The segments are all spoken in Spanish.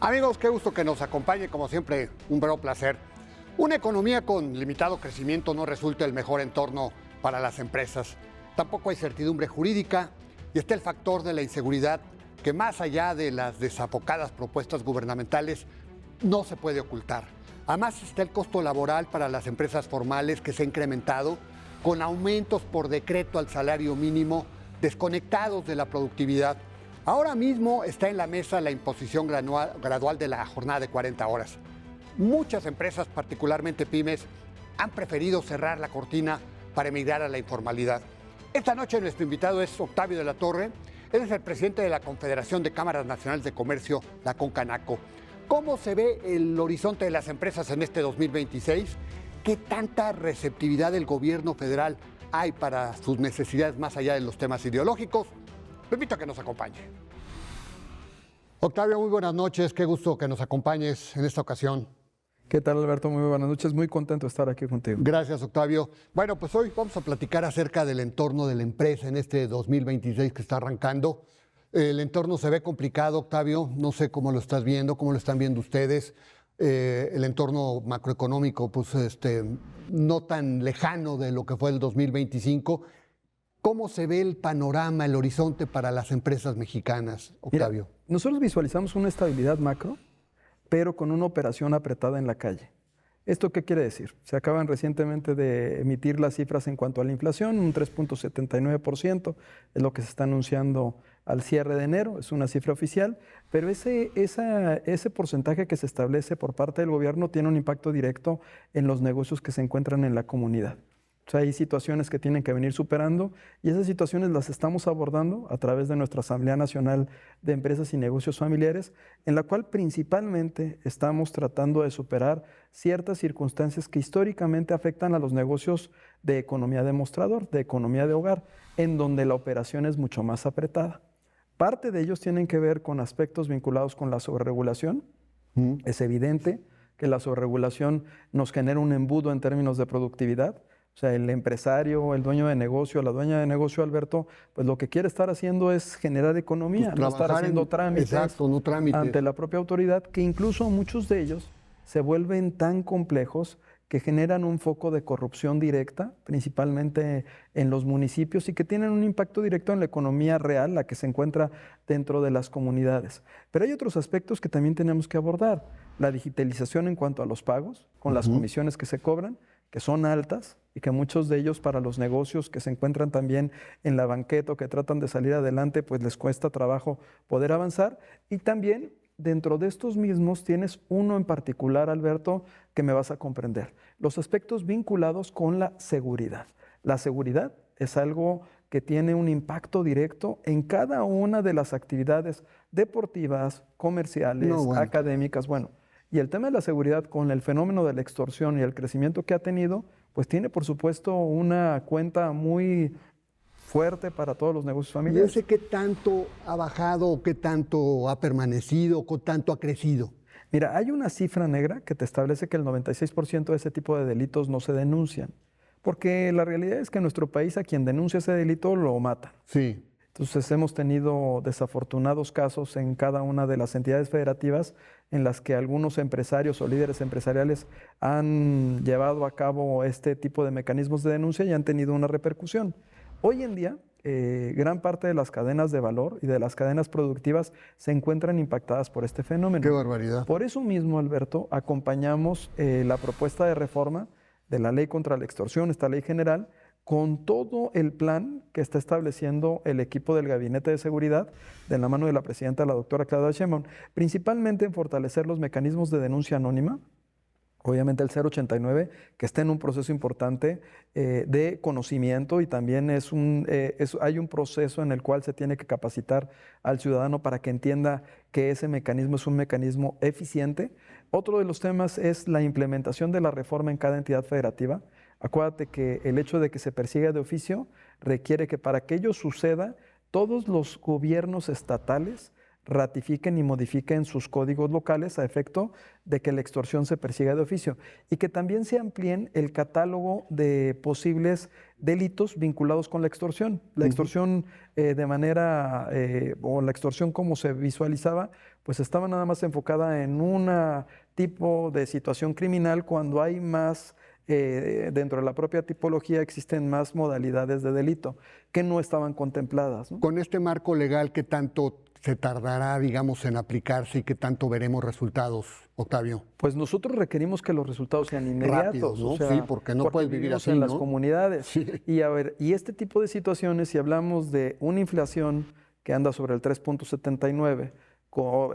Amigos, qué gusto que nos acompañe, como siempre, un verdadero placer. Una economía con limitado crecimiento no resulta el mejor entorno para las empresas. Tampoco hay certidumbre jurídica y está el factor de la inseguridad que, más allá de las desafocadas propuestas gubernamentales, no se puede ocultar. Además está el costo laboral para las empresas formales, que se ha incrementado con aumentos por decreto al salario mínimo desconectados de la productividad. Ahora mismo está en la mesa la imposición gradual de la jornada de 40 horas. Muchas empresas, particularmente pymes, han preferido cerrar la cortina para emigrar a la informalidad. Esta noche nuestro invitado es Octavio de la Torre. Él es el presidente de la Confederación de Cámaras Nacionales de Comercio, la CONCANACO. ¿Cómo se ve el horizonte de las empresas en este 2026? ¿Qué tanta receptividad del gobierno federal hay para sus necesidades más allá de los temas ideológicos? Lo invito a que nos acompañe. Octavio, muy buenas noches. Qué gusto que nos acompañes en esta ocasión. ¿Qué tal, Alberto? Muy buenas noches. Muy contento de estar aquí contigo. Gracias, Octavio. Bueno, pues hoy vamos a platicar acerca del entorno de la empresa en este 2026 que está arrancando. El entorno se ve complicado, Octavio. No sé cómo lo estás viendo, cómo lo están viendo ustedes. El entorno macroeconómico, pues no tan lejano de lo que fue el 2025. ¿Cómo se ve el panorama, el horizonte para las empresas mexicanas, Octavio? Mira, nosotros visualizamos una estabilidad macro, pero con una operación apretada en la calle. ¿Esto qué quiere decir? Se acaban recientemente de emitir las cifras en cuanto a la inflación, un 3.79% es lo que se está anunciando al cierre de enero, es una cifra oficial, pero ese porcentaje que se establece por parte del gobierno tiene un impacto directo en los negocios que se encuentran en la comunidad. O sea, hay situaciones que tienen que venir superando y esas situaciones las estamos abordando a través de nuestra Asamblea Nacional de Empresas y Negocios Familiares, en la cual principalmente estamos tratando de superar ciertas circunstancias que históricamente afectan a los negocios de economía de mostrador, de economía de hogar, en donde la operación es mucho más apretada. Parte de ellos tienen que ver con aspectos vinculados con la sobreregulación. Es evidente que la sobreregulación nos genera un embudo en términos de productividad. O sea, el empresario, el dueño de negocio, la dueña de negocio, Alberto, pues lo que quiere estar haciendo es generar economía, pues no estar haciendo trámites, ante la propia autoridad, que incluso muchos de ellos se vuelven tan complejos que generan un foco de corrupción directa, principalmente en los municipios, y que tienen un impacto directo en la economía real, la que se encuentra dentro de las comunidades. Pero hay otros aspectos que también tenemos que abordar. La digitalización en cuanto a los pagos, con las comisiones que se cobran, que son altas y que muchos de ellos para los negocios que se encuentran también en la banqueta o que tratan de salir adelante, pues les cuesta trabajo poder avanzar. Y también dentro de estos mismos tienes uno en particular, Alberto, que me vas a comprender. Los aspectos vinculados con la seguridad. La seguridad es algo que tiene un impacto directo en cada una de las actividades deportivas, comerciales, académicas. Bueno, y el tema de la seguridad con el fenómeno de la extorsión y el crecimiento que ha tenido, pues tiene por supuesto una cuenta muy fuerte para todos los negocios familiares. ¿Y ese qué tanto ha bajado, qué tanto ha permanecido, qué tanto ha crecido? Mira, hay una cifra negra que te establece que el 96% de ese tipo de delitos no se denuncian, porque la realidad es que en nuestro país a quien denuncia ese delito lo matan. Sí. Entonces hemos tenido desafortunados casos en cada una de las entidades federativas en las que algunos empresarios o líderes empresariales han llevado a cabo este tipo de mecanismos de denuncia y han tenido una repercusión. Hoy en día, gran parte de las cadenas de valor y de las cadenas productivas se encuentran impactadas por este fenómeno. ¡Qué barbaridad! Por eso mismo, Alberto, acompañamos la propuesta de reforma de la Ley contra la Extorsión, esta ley general, con todo el plan que está estableciendo el equipo del Gabinete de Seguridad, de la mano de la presidenta, la doctora Claudia Sheinbaum, principalmente en fortalecer los mecanismos de denuncia anónima, obviamente el 089, que está en un proceso importante de conocimiento y también hay un proceso en el cual se tiene que capacitar al ciudadano para que entienda que ese mecanismo es un mecanismo eficiente. Otro de los temas es la implementación de la reforma en cada entidad federativa. Acuérdate que el hecho de que se persiga de oficio requiere que para que ello suceda, todos los gobiernos estatales ratifiquen y modifiquen sus códigos locales a efecto de que la extorsión se persiga de oficio y que también se amplíen el catálogo de posibles delitos vinculados con la extorsión. La extorsión o la extorsión como se visualizaba, pues estaba nada más enfocada en un tipo de situación criminal cuando hay más, dentro de la propia tipología existen más modalidades de delito que no estaban contempladas, ¿no? Con este marco legal, ¿qué tanto se tardará, digamos, en aplicarse y qué tanto veremos resultados, Octavio? Pues nosotros requerimos que los resultados sean Rápidos, inmediatos, ¿no? o sea, Sí, porque no puedes vivir vivimos así, en las ¿no? comunidades. Sí. Y a ver, y este tipo de situaciones, si hablamos de una inflación que anda sobre el 3.79,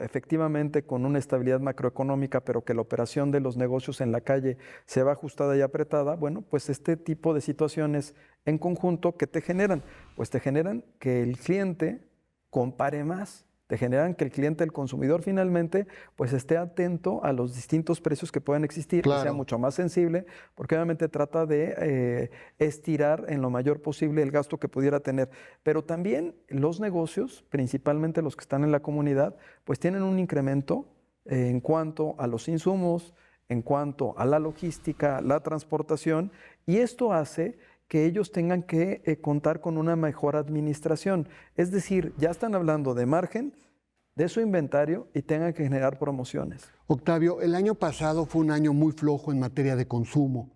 efectivamente con una estabilidad macroeconómica, pero que la operación de los negocios en la calle se va ajustada y apretada, bueno, pues este tipo de situaciones en conjunto, ¿qué te generan? Pues te generan que el cliente compare más, te generan que el cliente, el consumidor finalmente, pues esté atento a los distintos precios que puedan existir, que sea Claro. mucho más sensible, porque obviamente trata de estirar en lo mayor posible el gasto que pudiera tener. Pero también los negocios, principalmente los que están en la comunidad, pues tienen un incremento en cuanto a los insumos, en cuanto a la logística, la transportación, y esto hace que ellos tengan que contar con una mejor administración. Es decir, ya están hablando de margen, de su inventario y tengan que generar promociones. Octavio, el año pasado fue un año muy flojo en materia de consumo.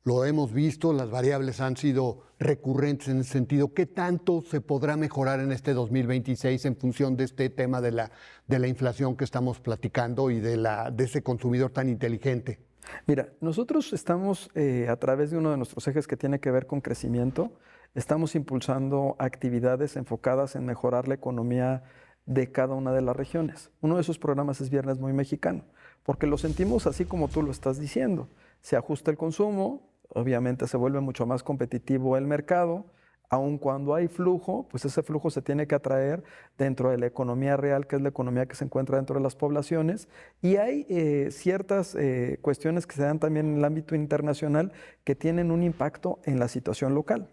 Lo hemos visto, las variables han sido recurrentes en ese sentido. ¿Qué tanto se podrá mejorar en este 2026 en función de este tema de la inflación que estamos platicando y de ese consumidor tan inteligente? Mira, nosotros estamos a través de uno de nuestros ejes que tiene que ver con crecimiento, estamos impulsando actividades enfocadas en mejorar la economía de cada una de las regiones. Uno de esos programas es Viernes Muy Mexicano, porque lo sentimos así como tú lo estás diciendo. Se ajusta el consumo, obviamente se vuelve mucho más competitivo el mercado, aun cuando hay flujo, pues ese flujo se tiene que atraer dentro de la economía real, que es la economía que se encuentra dentro de las poblaciones, y hay ciertas cuestiones que se dan también en el ámbito internacional que tienen un impacto en la situación local.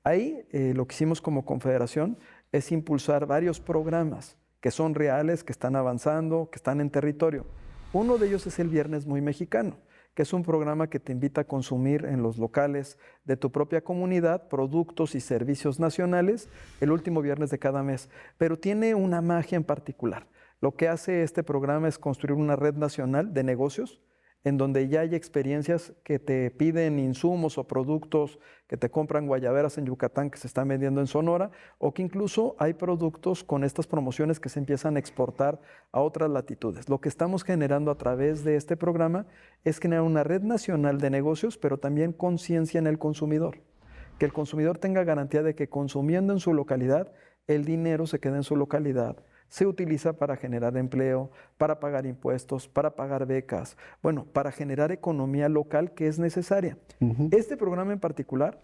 Ahí lo que hicimos como confederación es impulsar varios programas que son reales, que están avanzando, que están en territorio. Uno de ellos es el Viernes Muy Mexicano, que es un programa que te invita a consumir en los locales de tu propia comunidad productos y servicios nacionales el último viernes de cada mes, pero tiene una magia en particular. Lo que hace este programa es construir una red nacional de negocios en donde ya hay experiencias que te piden insumos o productos que te compran guayaberas en Yucatán que se están vendiendo en Sonora, o que incluso hay productos con estas promociones que se empiezan a exportar a otras latitudes. Lo que estamos generando a través de este programa es generar una red nacional de negocios, pero también conciencia en el consumidor. Que el consumidor tenga garantía de que consumiendo en su localidad, el dinero se queda en su localidad, se utiliza para generar empleo, para pagar impuestos, para pagar becas, bueno, para generar economía local que es necesaria. Este programa en particular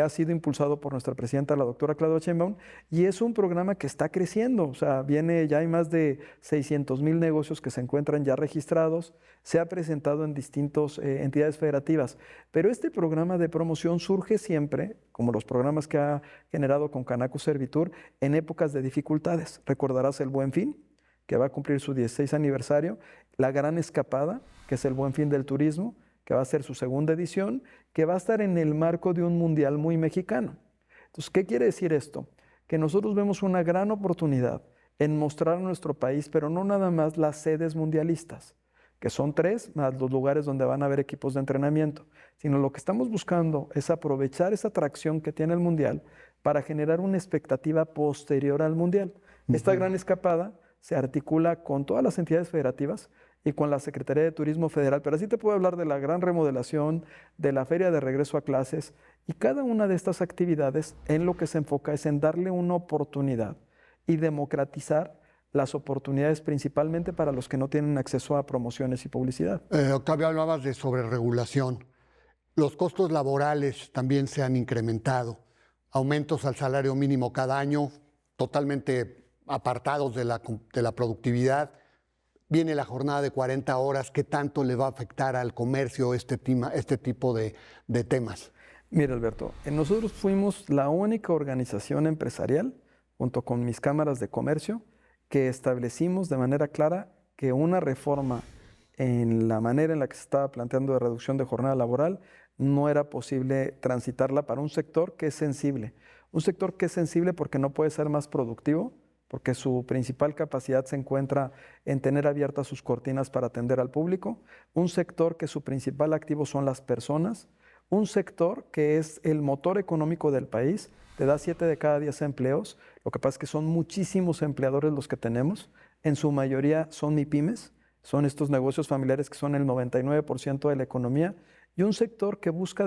ha sido impulsado por nuestra presidenta, la doctora Claudia Sheinbaum, y es un programa que está creciendo, o sea, ya hay más de 600,000 negocios que se encuentran ya registrados, se ha presentado en distintas entidades federativas, pero este programa de promoción surge siempre, como los programas que ha generado con Canaco Servitur, en épocas de dificultades. Recordarás el Buen Fin, que va a cumplir su 16 aniversario, la Gran Escapada, que es el Buen Fin del turismo, que va a ser su segunda edición, que va a estar en el marco de un mundial muy mexicano. Entonces, ¿qué quiere decir esto? Que nosotros vemos una gran oportunidad en mostrar a nuestro país, pero no nada más las sedes mundialistas, que son 3, más los lugares donde van a haber equipos de entrenamiento, sino lo que estamos buscando es aprovechar esa atracción que tiene el mundial para generar una expectativa posterior al mundial. Esta gran escapada se articula con todas las entidades federativas y con la Secretaría de Turismo Federal, pero así te puedo hablar de la gran remodelación, de la feria de regreso a clases, y cada una de estas actividades en lo que se enfoca es en darle una oportunidad y democratizar las oportunidades principalmente para los que no tienen acceso a promociones y publicidad. Octavio, hablabas de sobreregulación. Los costos laborales también se han incrementado. Aumentos al salario mínimo cada año, totalmente apartados de la productividad. Viene la jornada de 40 horas. ¿Qué tanto le va a afectar al comercio este tipo de temas? Mira, Alberto, nosotros fuimos la única organización empresarial, junto con mis cámaras de comercio, que establecimos de manera clara que una reforma en la manera en la que se estaba planteando de reducción de jornada laboral no era posible transitarla para un sector que es sensible. Un sector que es sensible porque no puede ser más productivo porque su principal capacidad se encuentra en tener abiertas sus cortinas para atender al público, un sector que su principal activo son las personas, un sector que es el motor económico del país, te da 7 de cada 10 empleos, lo que pasa es que son muchísimos empleadores los que tenemos, en su mayoría son MIPYMES, son estos negocios familiares que son el 99% de la economía, y un sector que busca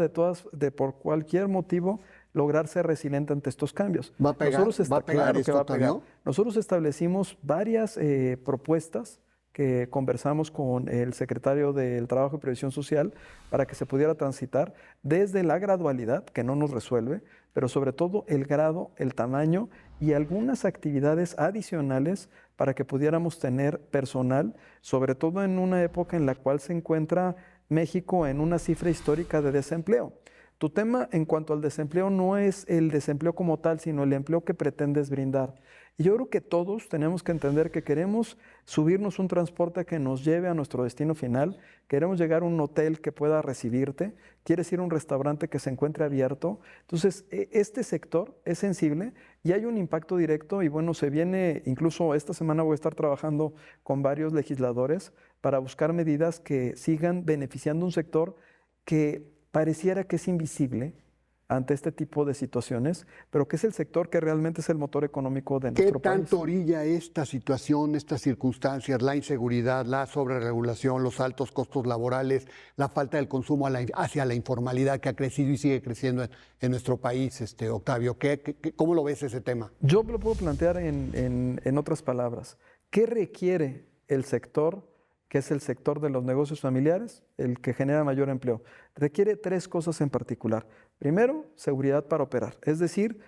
por cualquier motivo lograr ser resiliente ante estos cambios. ¿Va a pegar? ¿Va a pegar esto, Octavio? Nosotros establecimos varias propuestas que conversamos con el secretario del Trabajo y Previsión Social para que se pudiera transitar desde la gradualidad, que no nos resuelve, pero sobre todo el grado, el tamaño y algunas actividades adicionales para que pudiéramos tener personal, sobre todo en una época en la cual se encuentra México en una cifra histórica de desempleo. Tu tema en cuanto al desempleo no es el desempleo como tal, sino el empleo que pretendes brindar. Y yo creo que todos tenemos que entender que queremos subirnos un transporte que nos lleve a nuestro destino final, queremos llegar a un hotel que pueda recibirte, quieres ir a un restaurante que se encuentre abierto. Entonces, este sector es sensible y hay un impacto directo y bueno, se viene, incluso esta semana voy a estar trabajando con varios legisladores para buscar medidas que sigan beneficiando un sector que pareciera que es invisible ante este tipo de situaciones, pero que es el sector que realmente es el motor económico de nuestro país. ¿Qué tanto orilla esta situación, estas circunstancias, la inseguridad, la sobreregulación, los altos costos laborales, la falta del consumo hacia la informalidad que ha crecido y sigue creciendo en nuestro país, Octavio? ¿Cómo lo ves ese tema? Yo lo puedo plantear en otras palabras. ¿Qué requiere el sector, que es el sector de los negocios familiares, el que genera mayor empleo? Requiere 3 cosas en particular. Primero, seguridad para operar, es decir,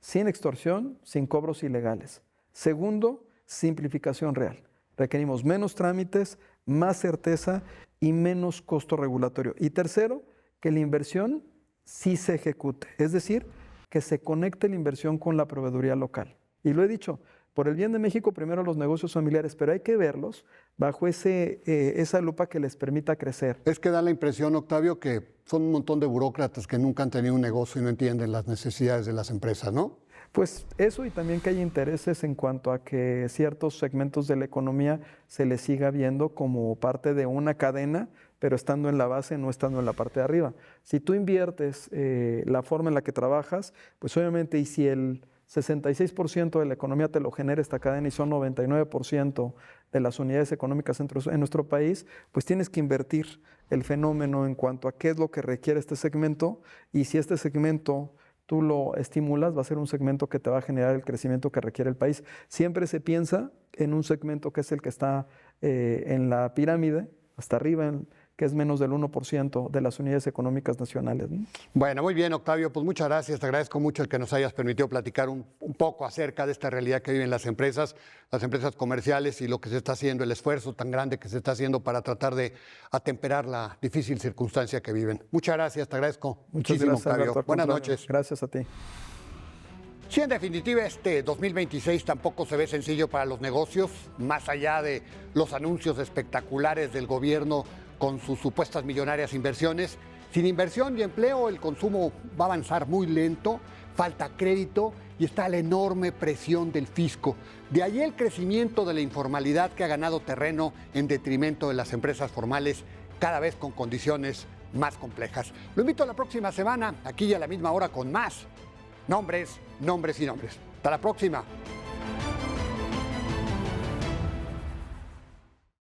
sin extorsión, sin cobros ilegales. Segundo, simplificación real. Requerimos menos trámites, más certeza y menos costo regulatorio. Y tercero, que la inversión sí se ejecute, es decir, que se conecte la inversión con la proveeduría local. Y lo he dicho, por el bien de México, primero los negocios familiares, pero hay que verlos bajo esa lupa que les permita crecer. Es que da la impresión, Octavio, que son un montón de burócratas que nunca han tenido un negocio y no entienden las necesidades de las empresas, ¿no? Pues eso, y también que hay intereses en cuanto a que ciertos segmentos de la economía se les siga viendo como parte de una cadena, pero estando en la base, no estando en la parte de arriba. Si tú inviertes la forma en la que trabajas, pues obviamente, y si el 66% de la economía te lo genera esta cadena y son 99% de las unidades económicas en nuestro país, pues tienes que invertir el fenómeno en cuanto a qué es lo que requiere este segmento, y si este segmento tú lo estimulas, va a ser un segmento que te va a generar el crecimiento que requiere el país. Siempre se piensa en un segmento que es el que está en la pirámide, hasta arriba, que es menos del 1% de las unidades económicas nacionales, ¿no? Bueno, muy bien, Octavio, pues muchas gracias. Te agradezco mucho el que nos hayas permitido platicar un poco acerca de esta realidad que viven las empresas comerciales y lo que se está haciendo, el esfuerzo tan grande que se está haciendo para tratar de atemperar la difícil circunstancia que viven. Muchas gracias, te agradezco muchísimo, gracias, Octavio. Alberto, Buenas noches. Gracias a ti. Sí, en definitiva, este 2026 tampoco se ve sencillo para los negocios, más allá de los anuncios espectaculares del gobierno con sus supuestas millonarias inversiones. Sin inversión y empleo, el consumo va a avanzar muy lento, falta crédito y está la enorme presión del fisco. De ahí el crecimiento de la informalidad que ha ganado terreno en detrimento de las empresas formales, cada vez con condiciones más complejas. Lo invito a la próxima semana, aquí y a la misma hora, con más Nombres, Nombres y Nombres. Hasta la próxima.